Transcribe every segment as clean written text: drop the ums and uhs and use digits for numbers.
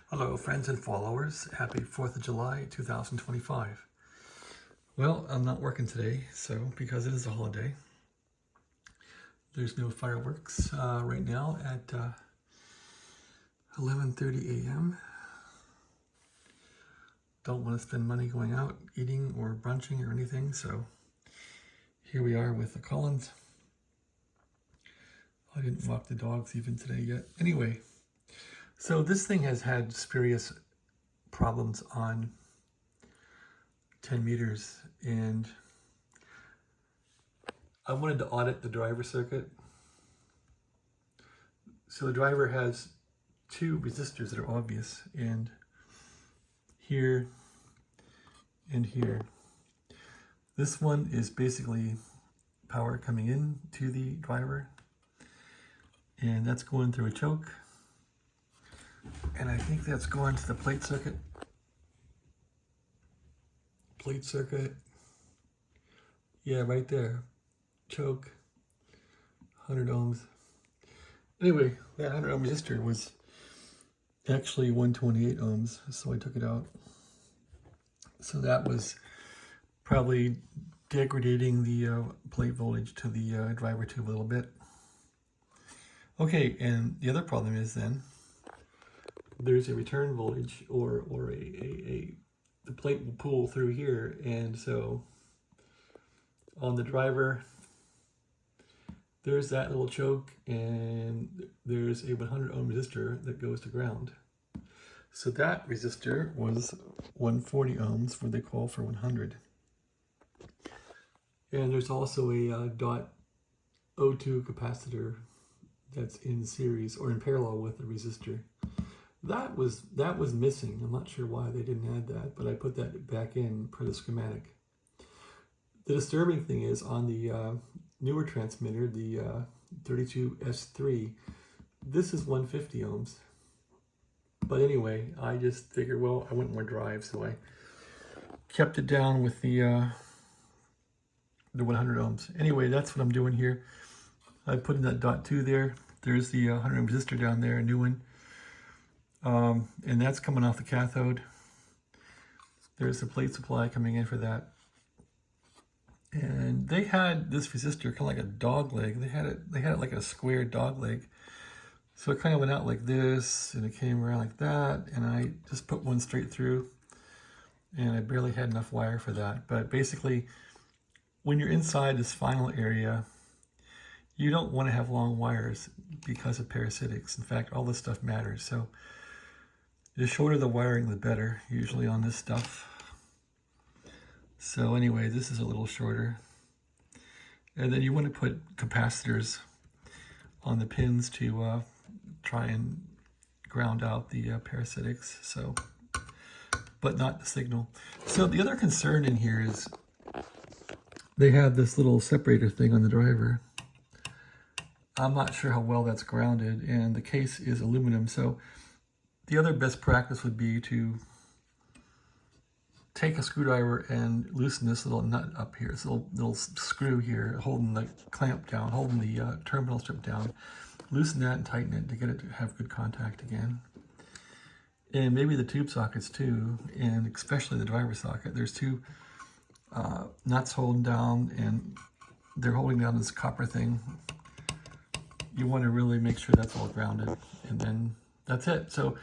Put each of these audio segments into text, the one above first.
Hello friends and followers, happy 4th of July 2025. Well, I'm not working today, so because it is a holiday. There's no fireworks right now at 11:30 a.m. Don't want to spend money going out, eating or brunching or anything, so here we are with the Collins. I didn't walk the dogs even today yet. Anyway, so this thing has had spurious problems on 10 meters, and I wanted to audit the driver circuit. So the driver has two resistors that are obvious, and here and here. This one is basically power coming in to the driver, and that's going through a choke. And I think that's going to the plate circuit. Plate circuit. Yeah, right there. Choke. 100 ohms. Anyway, that 100 ohm resistor was actually 128 ohms, so I took it out. So that was probably degrading the plate voltage to the driver tube a little bit. Okay, and the other problem is then there's a return voltage or the plate will pull through here, and so on the driver there's that little choke, and there's a 100 ohm resistor that goes to ground. So that resistor was 140 ohms where they call for 100. And there's also a .02 capacitor that's in series or in parallel with the resistor. That was missing. I'm not sure why they didn't add that, but I put that back in per the schematic. The disturbing thing is on the newer transmitter, the 32s-1, this is 150 ohms. But anyway, I just figured, well, I want more drive, so I kept it down with the 100 ohms. Anyway, that's what I'm doing here. I put in that .2 there. There's the 100 ohm resistor down there, a new one. And that's coming off the cathode. There's the plate supply coming in for that. And they had this resistor kind of like a dog leg. They had it like a square dog leg. So it kind of went out like this, and it came around like that, and I just put one straight through, and I barely had enough wire for that. But basically, when you're inside this final area, you don't want to have long wires because of parasitics. In fact, all this stuff matters. So the shorter the wiring, the better, usually on this stuff. So anyway, this is a little shorter. And then you want to put capacitors on the pins to try and ground out the parasitics, so, but not the signal. So the other concern in here is they have this little separator thing on the driver. I'm not sure how well that's grounded, and the case is aluminum. So the other best practice would be to take a screwdriver and loosen this little nut up here, this little screw here, holding the clamp down, holding the terminal strip down. Loosen that and tighten it to get it to have good contact again. And maybe the tube sockets too, and especially the driver socket. There's two nuts holding down, and they're holding down this copper thing. You want to really make sure that's all grounded, and then that's it. So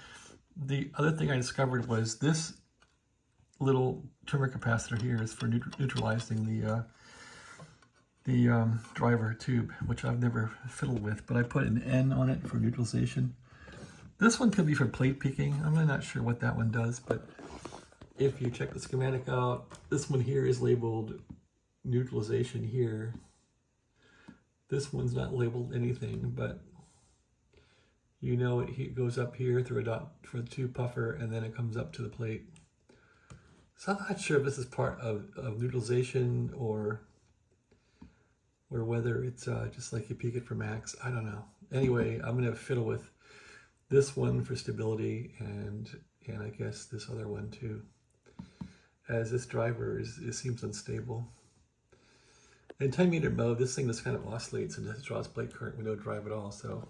the other thing I discovered was this little trimmer capacitor here is for neutralizing the driver tube, which I've never fiddled with, but I put an N on it for neutralization. This one could be for plate peaking. I'm really not sure what that one does, but if you check the schematic out, this one here is labeled neutralization here. This one's not labeled anything, but you know it goes up here through a dot for the tube puffer, and then it comes up to the plate. So I'm not sure if this is part of neutralization or whether it's just like you peak it for max. I don't know. Anyway, I'm going to fiddle with this one for stability, and I guess this other one too, as this driver seems unstable. In 10 meter mode, this thing just kind of oscillates and just draws plate current with no drive at all. So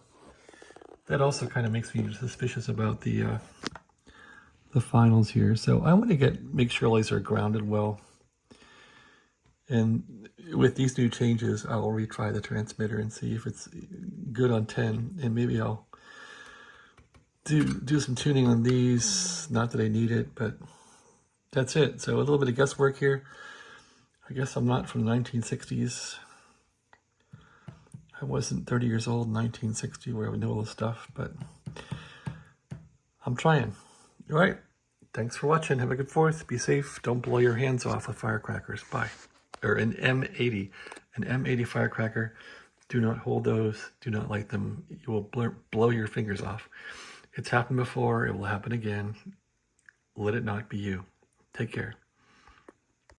that also kind of makes me suspicious about the the finals here. So I want to make sure all these are grounded well. And with these new changes, I'll retry the transmitter and see if it's good on 10. And maybe I'll do some tuning on these. Not that I need it, but that's it. So a little bit of guesswork here. I guess I'm not from the 1960s. I wasn't 30 years old in 1960 where I would know all this stuff, but I'm trying. All right. Thanks for watching. Have a good 4th. Be safe. Don't blow your hands off with firecrackers. Bye. Or an M80. An M80 firecracker. Do not hold those. Do not light them. You will blow your fingers off. It's happened before. It will happen again. Let it not be you. Take care.